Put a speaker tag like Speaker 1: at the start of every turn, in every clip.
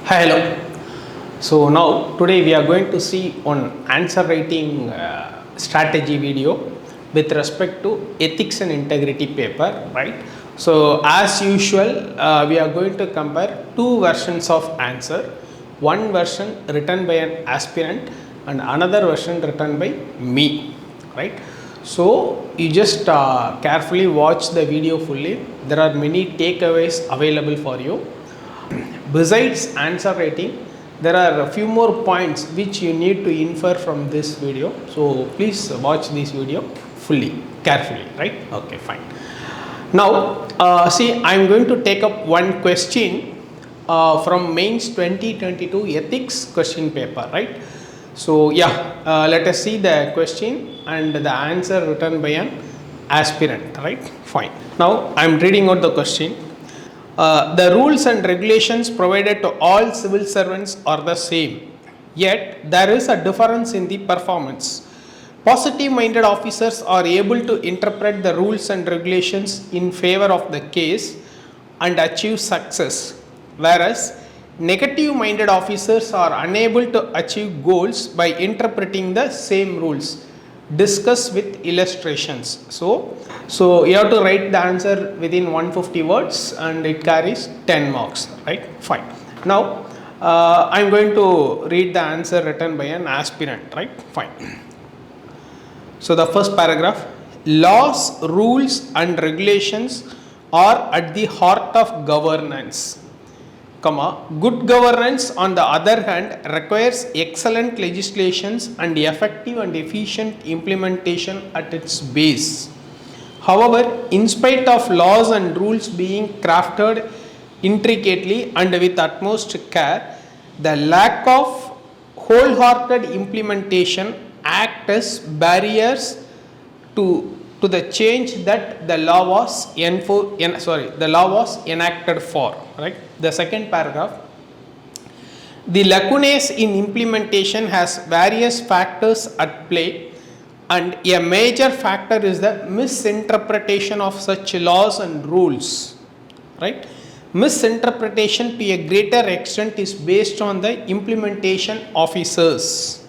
Speaker 1: Hi, hello. So now today we are going to see on answer writing strategy video with respect to ethics and integrity paper, right? So as usual, we are going to compare two versions of answer. One version written by an aspirant and another version written by me, right? So you just carefully watch the video fully. There are many takeaways available for you. Besides answer writing, there are a few more points which you need to infer from this video. So please watch this video fully, carefully, right? Okay, fine. Now, see, I am going to take up one question from MAINS 2022 ethics question paper, right? So yeah, let us see the question and the answer written by an aspirant, right? Fine. Now I am reading out the question. The rules and regulations provided to all civil servants are the same, yet there is a difference in the performance. Positive-minded officers are able to interpret the rules and regulations in favor of the case and achieve success, whereas negative-minded officers are unable to achieve goals by interpreting the same rules. Discuss with illustrations. So you have to write the answer within 150 words and it carries 10 marks, right? Fine. Now I am going to read the answer written by an aspirant, right? Fine. So the first paragraph: laws, rules and regulations are at the heart of governance. Good governance, on the other hand, requires excellent legislations and effective and efficient implementation at its base. However, in spite of laws and rules being crafted intricately and with utmost care, the lack of wholehearted implementation act as barriers to the change that the law was enacted for, right? The second paragraph: the lacunae in implementation has various factors at play, and a major factor is the misinterpretation of such laws and rules, right? Misinterpretation to a greater extent is based on the implementation officers,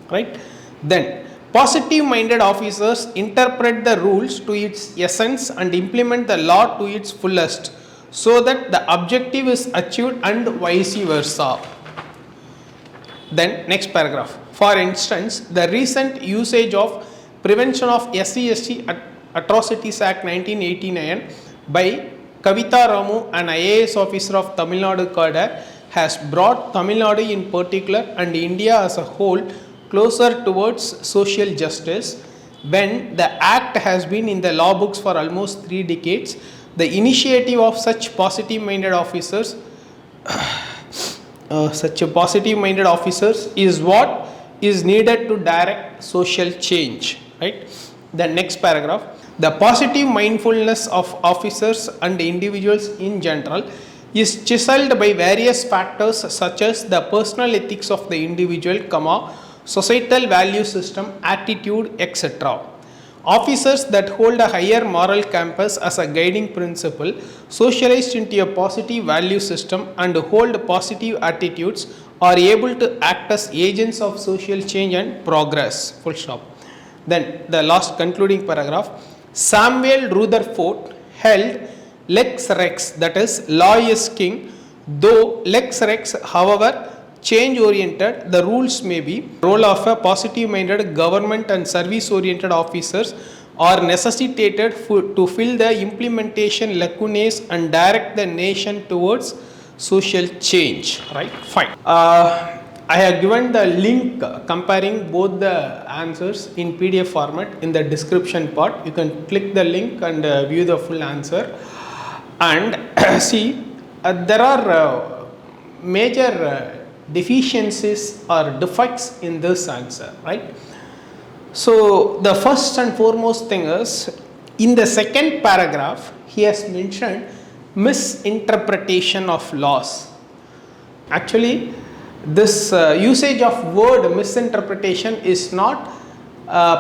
Speaker 1: right? Then positive-minded officers interpret the rules to its essence and implement the law to its fullest, so that the objective is achieved and vice versa. Then next paragraph: for instance, the recent usage of Prevention of SC/ST Atrocities Act 1989 by Kavita Ramu, an IAS officer of Tamil Nadu cadre, has brought Tamil Nadu in particular and India as a whole closer towards social justice. When the act has been in the law books for almost 3 decades, the initiative of such positive-minded officers is what is needed to direct social change, right? The next paragraph: the positive mindfulness of officers and individuals in general is chiseled by various factors such as the personal ethics of the individual, societal value system, attitude, etc. Officers that hold a higher moral compass as a guiding principle, socialized into a positive value system and hold positive attitudes, are able to act as agents of social change and progress. Full stop. Then the last concluding paragraph: Samuel Rutherford held lex rex, that is, law is king, though lex rex, however, change oriented the rules may be. Role of a positive minded government and service oriented officers are necessitated to fill the implementation lacunae and direct the nation towards social change, right? Fine. I have given the link comparing both the answers in PDF format in the description part. You can click the link and view the full answer. And see, there are major deficiencies or defects in this answer, right? So the first and foremost thing is, in the second paragraph he has mentioned misinterpretation of laws. Actually, this usage of word misinterpretation is not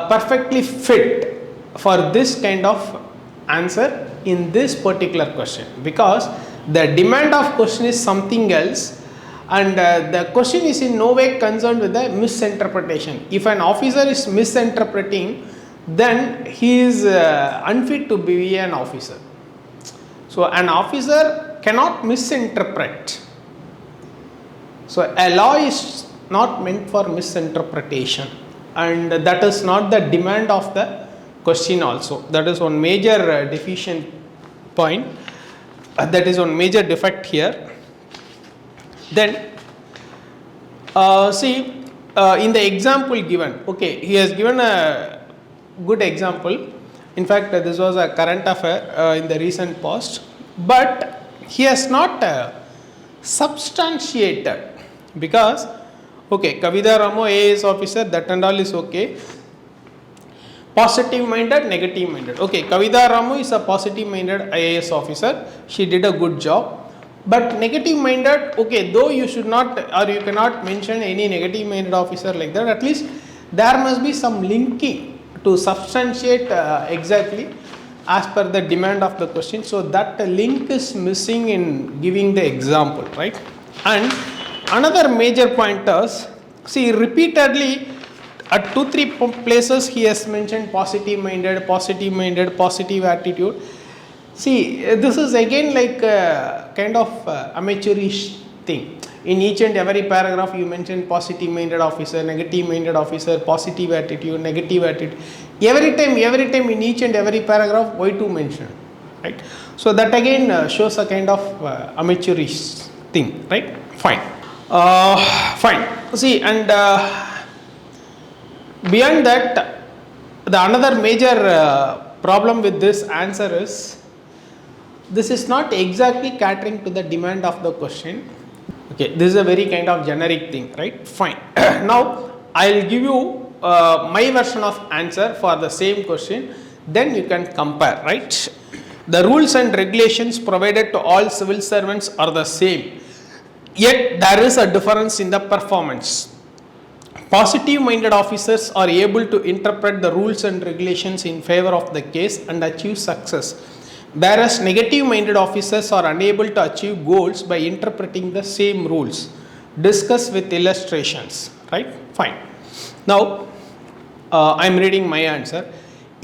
Speaker 1: perfectly fit for this kind of answer in this particular question, because the demand of question is something else and the question is in no way concerned with the misinterpretation. If an officer is misinterpreting, then he is unfit to be an officer. So an officer cannot misinterpret. So a law is not meant for misinterpretation, and that is not the demand of the question also. That is one major deficient point, that is one major defect here. Then see in the example given, okay, he has given a good example. In fact, this was a current affair in the recent past, but he has not substantiated, because okay, Kavita Ramo IAS officer, that and all is okay. Positive minded, negative minded. Okay, Kavita Ramo is a positive minded IAS officer. She did a good job. But negative minded, okay, though you should not or you cannot mention any negative minded officer like that, at least there must be some linking to substantiate exactly as per the demand of the question. So that link is missing in giving the example, right? And another major point is, see, repeatedly at 2-3 places he has mentioned positive minded, positive attitude. See, this is again like a kind of amateurish thing. In each and every paragraph you mention positive minded officer, negative minded officer, positive attitude, negative attitude. Every time in each and every paragraph, why to mention, right? So that again shows a kind of amateurish thing, right? Fine. Fine. See, and beyond that, the another major problem with this answer is, this is not exactly catering to the demand of the question. Okay, this is a very kind of generic thing, right? Fine. Now I will give you my version of answer for the same question, then you can compare, right? The rules and regulations provided to all civil servants are the same, yet there is a difference in the performance. Positive minded officers are able to interpret the rules and regulations in favor of the case and achieve success, whereas negative minded officers are unable to achieve goals by interpreting the same rules. Discuss with illustrations, right? Fine. Now I am reading my answer.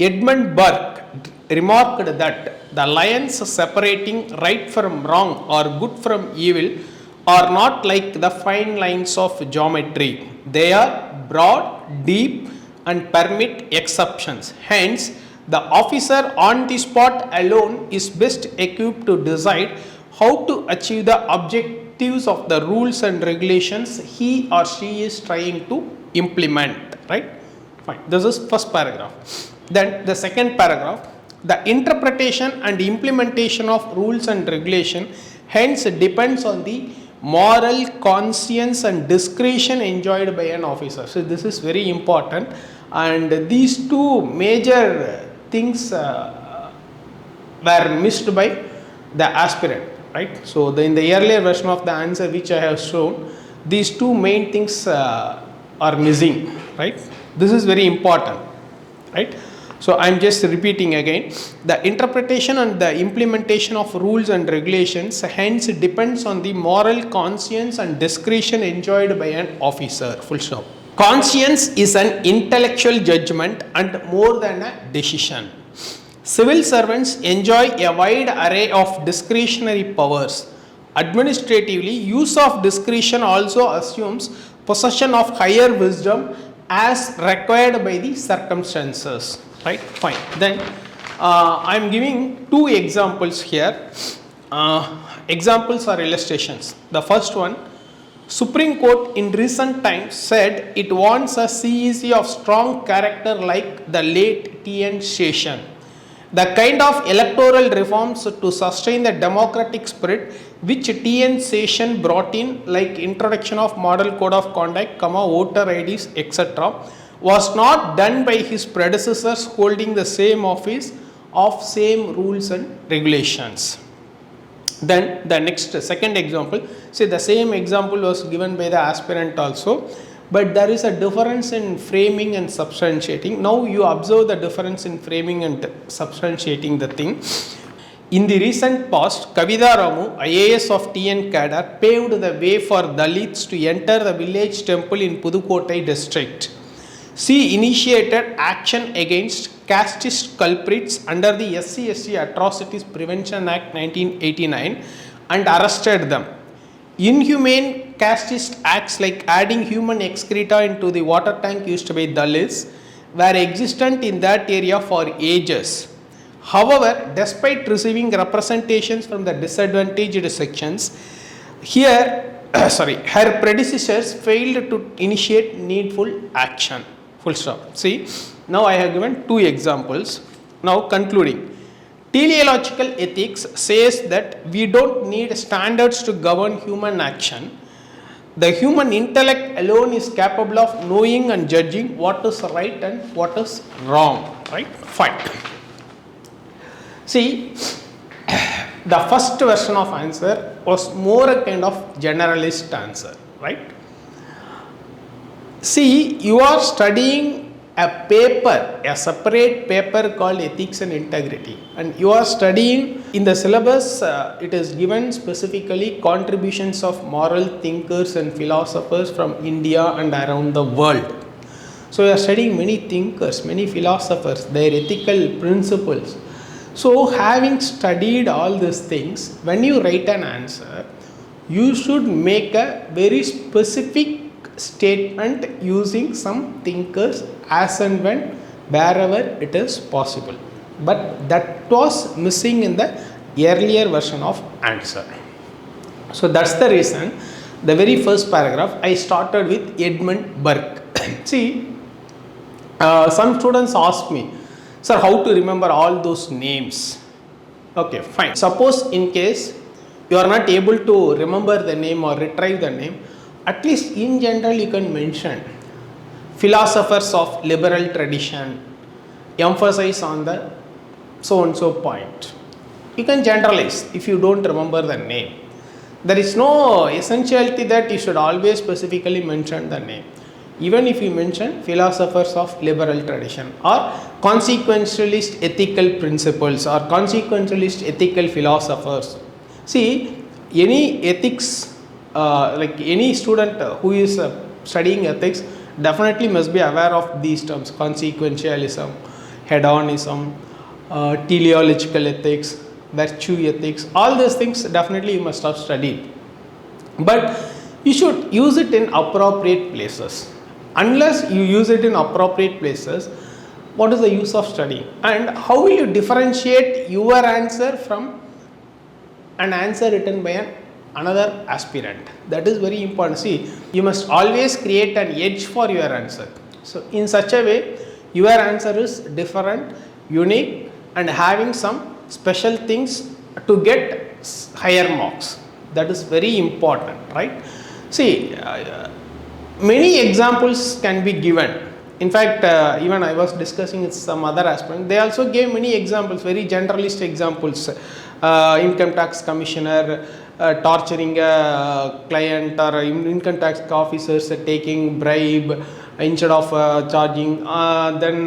Speaker 1: Edmund Burke remarked that the lines separating right from wrong or good from evil are not like the fine lines of geometry. They are broad, deep, and permit exceptions. Hence, the officer on the spot alone is best equipped to decide how to achieve the objectives of the rules and regulations he or she is trying to implement, right? Fine. This is first paragraph. Then the second paragraph, the interpretation and implementation of rules and regulation hence depends on the moral conscience and discretion enjoyed by an officer. So this is very important, and these two major things were missed by the aspirant, right? So in the earlier version of the answer which I have shown, these two main things are missing, right? This is very important, right? So I am just repeating again, the interpretation and the implementation of rules and regulations hence depends on the moral conscience and discretion enjoyed by an officer, full stop. Conscience is an intellectual judgment and more than a decision. Civil servants enjoy a wide array of discretionary powers. Administratively, use of discretion also assumes possession of higher wisdom as required by the circumstances. Right? Fine. Then I am giving two examples here. Examples are illustrations. The first one, Supreme Court in recent times said it wants a CEC of strong character like the late T.N. Session. The kind of electoral reforms to sustain the democratic spirit which T.N. Session brought in, like introduction of model code of conduct, voter IDs, etc., was not done by his predecessors holding the same office of same rules and regulations. Then the next second example, see the same example was given by the aspirant also, but there is a difference in framing and substantiating. Now you observe the difference in framing and substantiating the thing. In the recent past, Kavita Ramu, IAS of TN cadre, paved the way for Dalits to enter the village temple in Pudukottai district. She initiated action against casteist culprits under the SC/ST Atrocities Prevention Act 1989 and arrested them. Inhumane casteist acts like adding human excreta into the water tank used by Dalits were existent in that area for ages. However, despite receiving representations from the disadvantaged sections, her predecessors failed to initiate needful action. Full stop. See, now I have given two examples. Now concluding. Teleological ethics says that we don't need standards to govern human action. The human intellect alone is capable of knowing and judging what is right and what is wrong. Right? Fine. See, the first version of answer was more a kind of generalist answer, right? See, you are studying a paper, a separate paper called Ethics and Integrity, and you are studying in the syllabus, it is given specifically contributions of moral thinkers and philosophers from India and around the world. So, you are studying many thinkers, many philosophers, their ethical principles. So, having studied all these things, when you write an answer, you should make a very specific statement using some thinkers as and when, wherever it is possible. But that was missing in the earlier version of answer. So, that's the reason the very first paragraph I started with Edmund Burke. See, some students ask me, sir, how to remember all those names? Okay, fine. Suppose in case you are not able to remember the name or retrieve the name, at least in general you can mention philosophers of liberal tradition, emphasize on the so and so point. You can generalize if you don't remember the name. There is no essentiality that you should always specifically mention the name. Even if you mention philosophers of liberal tradition or consequentialist ethical principles or consequentialist ethical philosophers. See, any ethics, like any student who is studying ethics definitely must be aware of these terms: consequentialism, hedonism, teleological ethics, virtue ethics. All these things definitely you must have studied. But you should use it in appropriate places. Unless you use it in appropriate places, what is the use of studying? And how will you differentiate your answer from an answer written by another aspirant? That is very important. See, you must always create an edge for your answer. So, in such a way, your answer is different, unique, and having some special things to get higher marks. That is very important, right? See, many examples can be given. In fact, even I was discussing with some other aspirants, they also gave many examples, very generalist examples. Income tax commissioner torturing a client, or income tax officers taking bribe instead of charging. Then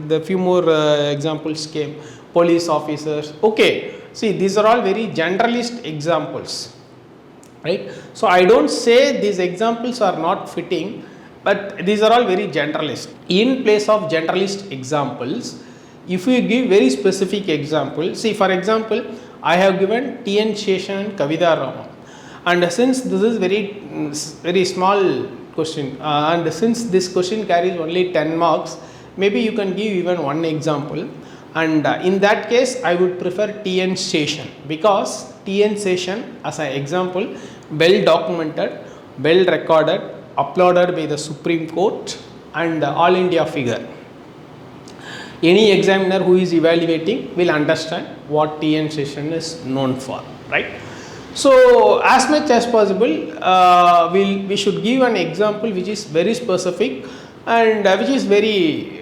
Speaker 1: the few more examples came, police officers. Okay, see, these are all very generalist examples. Right. So, I don't say these examples are not fitting, but these are all very generalist. In place of generalist examples, if you give very specific example, see, for example, I have given TN Sheshan and Kavita Ramu, and since this is very small question, and since this question carries only 10 marks, maybe you can give even one example. And in that case, I would prefer TN Session, because TN Session as an example, well documented, well recorded, uploaded by the Supreme Court and All India figure. Any examiner who is evaluating will understand what TN Session is known for, right? So, as much as possible, we should give an example which is very specific and which is very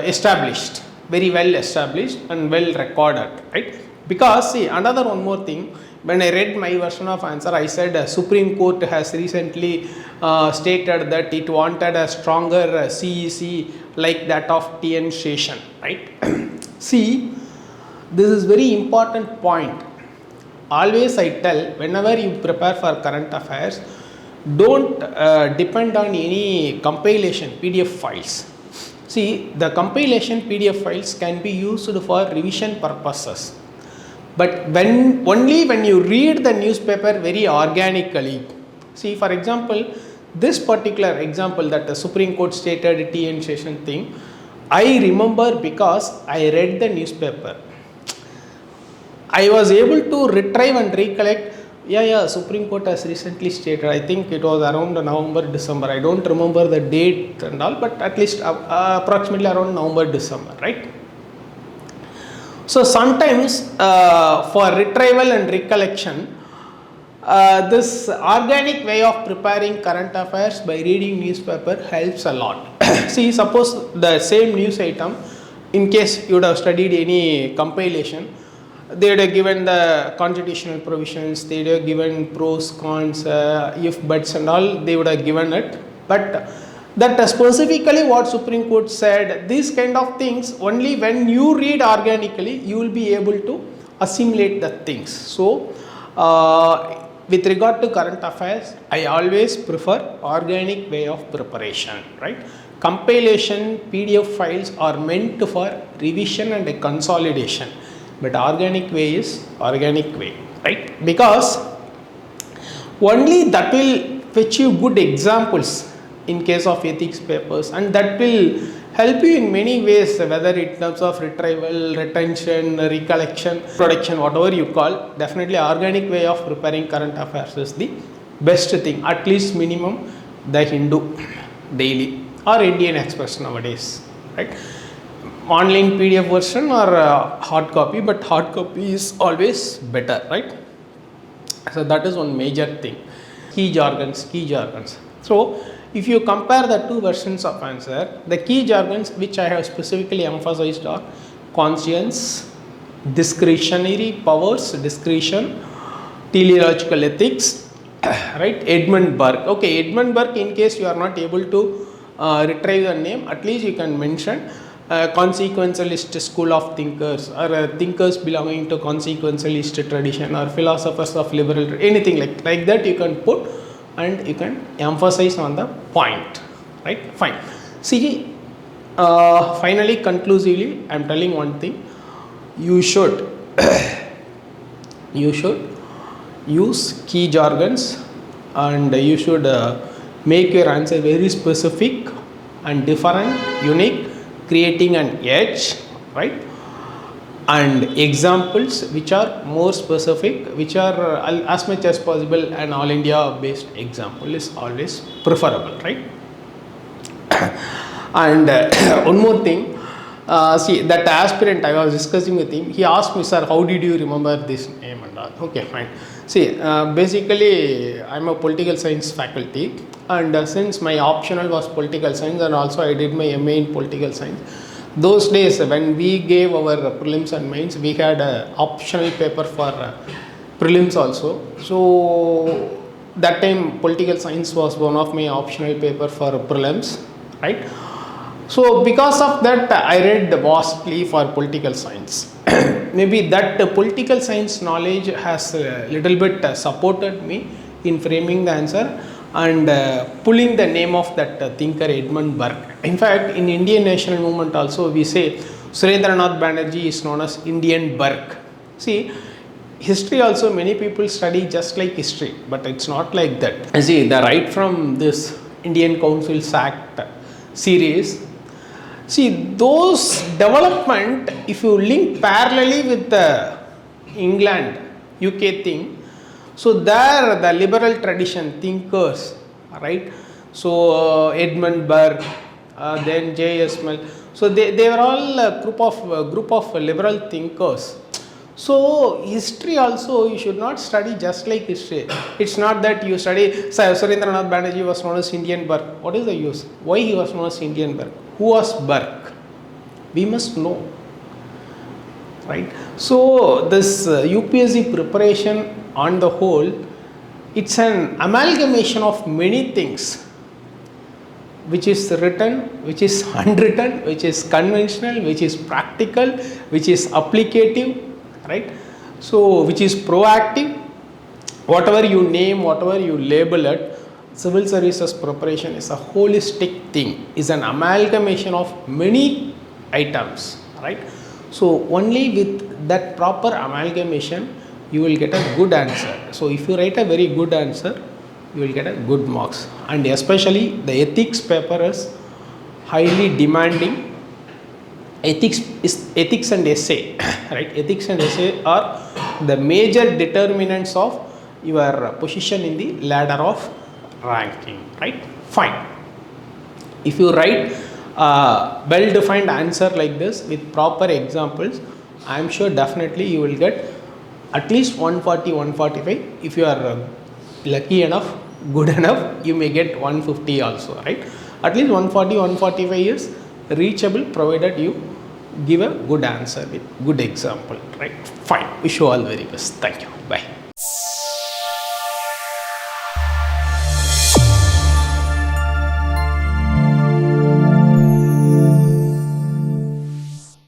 Speaker 1: established. Very well established and well recorded, right? Because see, another one more thing, when I read my version of answer, I said Supreme Court has recently stated that it wanted a stronger CEC like that of TN Session, right? See, This is very important point. Always I tell, whenever you prepare for current affairs, don't depend on any compilation PDF files. See, the compilation PDF files can be used for revision purposes, but only when you read the newspaper very organically. See, for example, this particular example that the Supreme Court stated TN session thing, I remember because I read the newspaper. I was able to retrieve and recollect. Yeah, Supreme Court has recently stated, I think it was around November, December. I don't remember the date and all, but at least approximately around November, December, right? So sometimes for retrieval and recollection, this organic way of preparing current affairs by reading newspaper helps a lot. See, suppose the same news item, in case you would have studied any compilation, they would have given the constitutional provisions, they would have given pros, cons, if, buts and all, they would have given it. But that specifically what Supreme Court said, these kind of things, only when you read organically, you will be able to assimilate the things. So, with regard to current affairs, I always prefer organic way of preparation, right? Compilation PDF files are meant for revision and consolidation, but organic way is organic way, right? Because only that will fetch you good examples in case of ethics papers, and that will help you in many ways, whether in terms of retrieval, retention, recollection, production, whatever you call. Definitely organic way of preparing current affairs is the best thing, at least minimum the Hindu daily or Indian Express nowadays, right? Online PDF version or hard copy, but hard copy is always better, right? So that is one major thing. Key jargons. So if you compare the two versions of answer, the key jargons which I have specifically emphasized are conscience, discretionary powers, discretion, teleological ethics, right? Edmund Burke. Okay, Edmund Burke, in case you are not able to retrieve the name, at least you can mention consequentialist school of thinkers, or thinkers belonging to consequentialist tradition, or philosophers of liberal, anything like that you can put, and you can emphasize on the point, right? Fine. See, finally, conclusively, I am telling one thing: you should use key jargons, and you should make your answer very specific and different, unique, creating an edge, right? And examples which are more specific, which are as much as possible an all India based example is always preferable, right? And one more thing, see, that aspirant, I was discussing with him, he asked me, sir, how did you remember this name and all? Okay, fine. See, basically I am a political science faculty, and since my optional was political science, and also I did my MA in political science, those days when we gave our prelims and mains, we had an optional paper for prelims also. So that time political science was one of my optional paper for prelims, right? So because of that, I read vastly for political science. Maybe that political science knowledge has a little bit supported me in framing the answer and pulling the name of that thinker Edmund Burke. In fact, in Indian national movement also we say Surendranath Banerjee is known as Indian Burke. See, history also many people study just like history, but it's not like that. See, the right from this Indian Councils Act series, see, those development, if you link parallelly with the England, UK thing, so there the liberal tradition thinkers, right? So Edmund Burke, then J.S. Mill, so they were all a group of liberal thinkers. So history also you should not study just like history. It's not that you study Surendranath Banerjee was known as Indian Burke. What is the use? Why he was known as Indian Burke? Who was Burke? We must know, right? So this UPSC preparation on the whole, it's an amalgamation of many things. which is written, which is unwritten, which is conventional, which is practical, which is applicative, right? So which is proactive, whatever you name, whatever you label it, civil services preparation is a holistic thing, is an amalgamation of many items, right? So only with that proper amalgamation you will get a good answer. So if you write a very good answer, you will get a good marks, and especially the ethics paper is highly demanding. Ethics and essay, right? Ethics and essay are the major determinants of your position in the ladder of ranking, right? Fine. If you write a well-defined answer like this with proper examples, I am sure definitely you will get at least 140, 145. If you are lucky enough, good enough, you may get 150 also, right? At least 140, 145 is reachable provided you give a good answer with good example, right? Fine. Wish you all very best. Thank you. Bye.